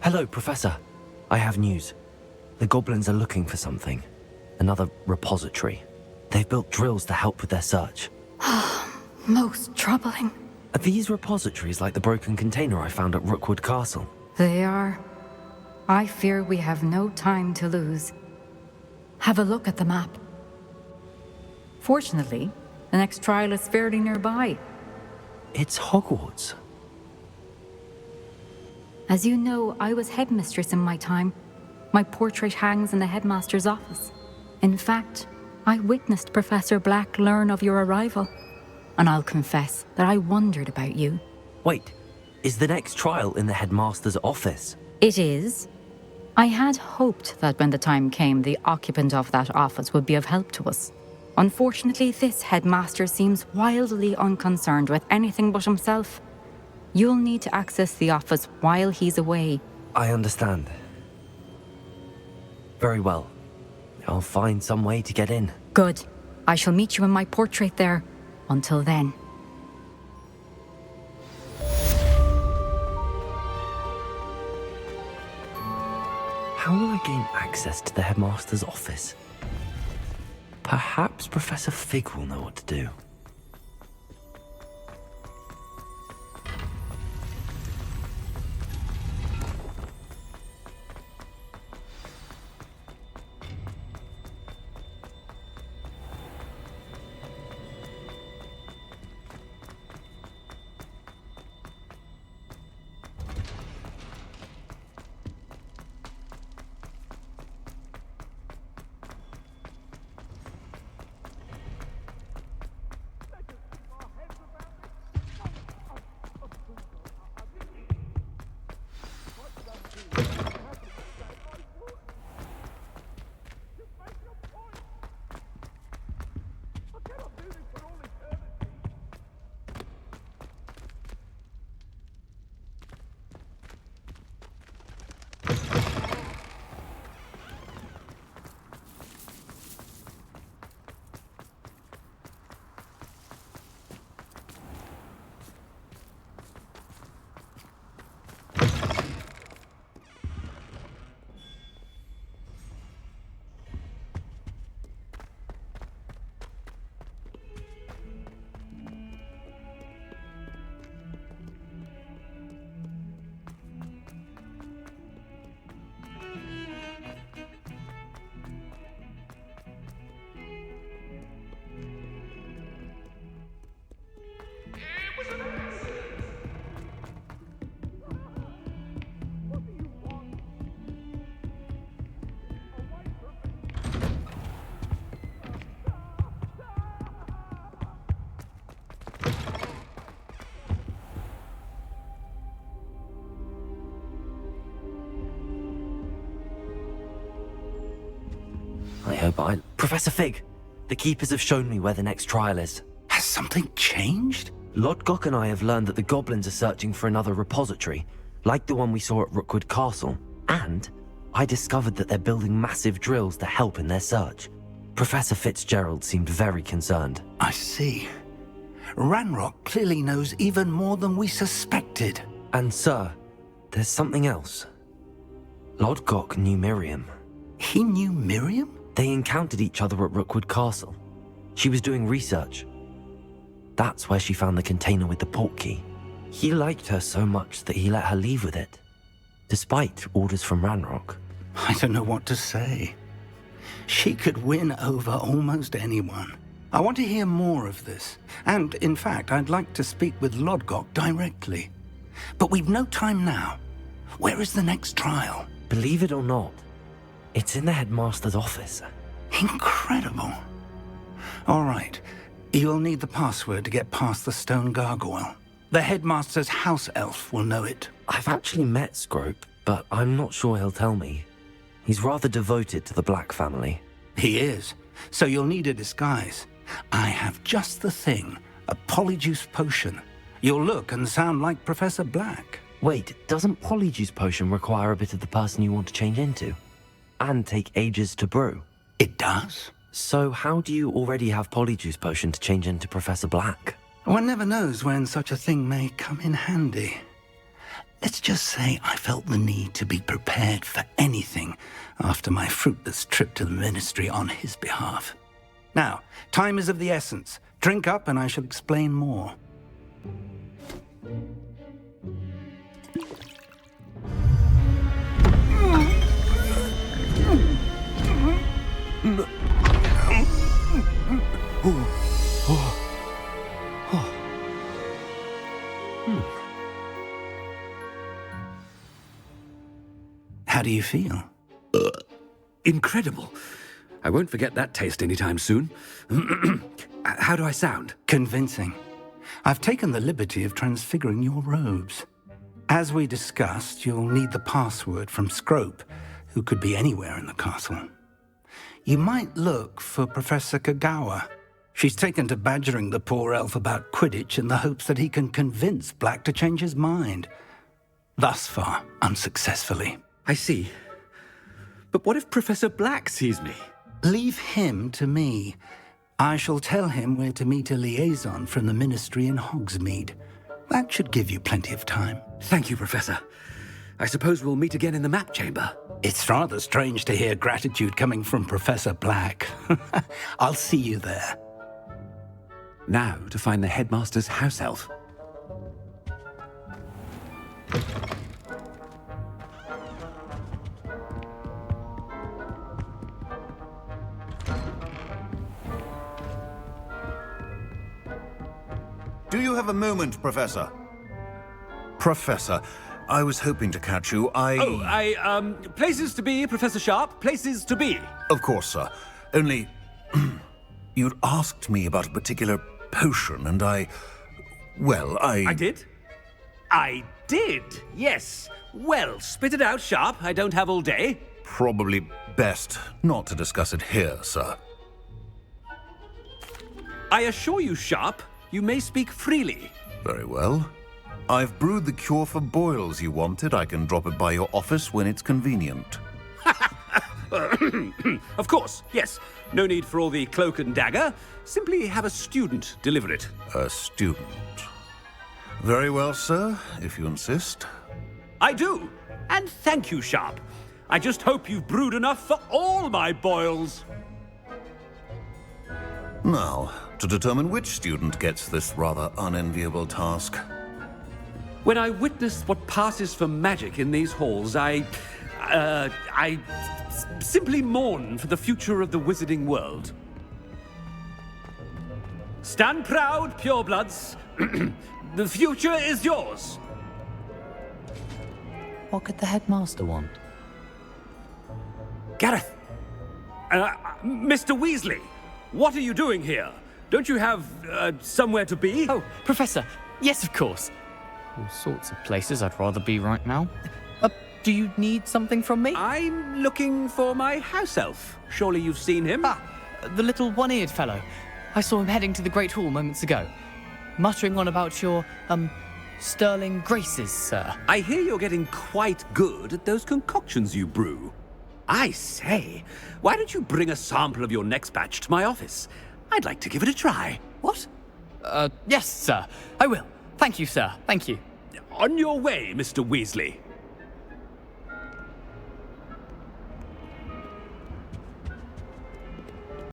Hello, Professor. I have news. The goblins are looking for something. Another repository. They've built drills to help with their search. Most troubling. Are these repositories like the broken container I found at Rookwood Castle? They are. I fear we have no time to lose. Have a look at the map. Fortunately, the next trial is fairly nearby. It's Hogwarts. As you know, I was headmistress in my time. My portrait hangs in the headmaster's office. In fact, I witnessed Professor Black learn of your arrival. And I'll confess that I wondered about you. Wait, is the next trial in the headmaster's office? It is. I had hoped that when the time came, the occupant of that office would be of help to us. Unfortunately, this headmaster seems wildly unconcerned with anything but himself. You'll need to access the office while he's away. I understand. Very well. I'll find some way to get in. Good. I shall meet you in my portrait there. Until then. How will I gain access to the headmaster's office? Perhaps Professor Fig will know what to do. Professor Fig, the Keepers have shown me where the next trial is. Has something changed? Lodgok and I have learned that the goblins are searching for another repository, like the one we saw at Rookwood Castle. And I discovered that they're building massive drills to help in their search. Professor Fitzgerald seemed very concerned. I see. Ranrock clearly knows even more than we suspected. And sir, there's something else. Lodgok knew Miriam. He knew Miriam? They encountered each other at Rookwood Castle. She was doing research. That's where she found the container with the portkey. He liked her so much that he let her leave with it, despite orders from Ranrock. I don't know what to say. She could win over almost anyone. I want to hear more of this. And, in fact, I'd like to speak with Lodgok directly. But we've no time now. Where is the next trial? Believe it or not, it's in the headmaster's office. Incredible. All right. You'll need the password to get past the stone gargoyle. The headmaster's house elf will know it. I've actually met Scrope, but I'm not sure he'll tell me. He's rather devoted to the Black family. He is. So you'll need a disguise. I have just the thing. A polyjuice potion. You'll look and sound like Professor Black. Wait, doesn't polyjuice potion require a bit of the person you want to change into? And take ages to brew? It does. So how do you already have polyjuice potion to change into Professor Black? One never knows when such a thing may come in handy. Let's just say I felt the need to be prepared for anything after my fruitless trip to the ministry on his behalf. Now, time is of the essence. Drink up and I shall explain more. How do you feel? Incredible. I won't forget that taste anytime soon. How do I sound? Convincing. I've taken the liberty of transfiguring your robes. As we discussed, you'll need the password from Scrope, who could be anywhere in the castle. You might look for Professor Kagawa. She's taken to badgering the poor elf about Quidditch in the hopes that he can convince Black to change his mind. Thus far, unsuccessfully. I see. But what if Professor Black sees me? Leave him to me. I shall tell him where to meet a liaison from the ministry in Hogsmeade. That should give you plenty of time. Thank you, Professor. I suppose we'll meet again in the map chamber. It's rather strange to hear gratitude coming from Professor Black. I'll see you there. Now to find the headmaster's house elf. Do you have a moment, Professor? Professor, I was hoping to catch you. Places to be, Professor Sharp. Places to be. Of course, sir. Only, you'd asked me about a particular potion, and I did? I did, yes. Well, spit it out, Sharp. I don't have all day. Probably best not to discuss it here, sir. I assure you, Sharp, you may speak freely. Very well. I've brewed the cure for boils you wanted. I can drop it by your office when it's convenient. Of course, yes. No need for all the cloak and dagger. Simply have a student deliver it. A student. Very well, sir, if you insist. I do. And thank you, Sharp. I just hope you've brewed enough for all my boils. Now, to determine which student gets this rather unenviable task. When I witness what passes for magic in these halls, I simply mourn for the future of the wizarding world. Stand proud, purebloods. The future is yours. What could the headmaster want? Gareth. Mr. Weasley, what are you doing here? Don't you have somewhere to be? Oh, Professor, yes, of course. All sorts of places I'd rather be right now. Do you need something from me? I'm looking for my house elf. Surely you've seen him? Ah, the little one-eared fellow. I saw him heading to the Great Hall moments ago, muttering on about your, sterling graces, sir. I hear you're getting quite good at those concoctions you brew. I say, why don't you bring a sample of your next batch to my office? I'd like to give it a try. What? Yes, sir. I will. Thank you, sir. Thank you. On your way, Mr. Weasley.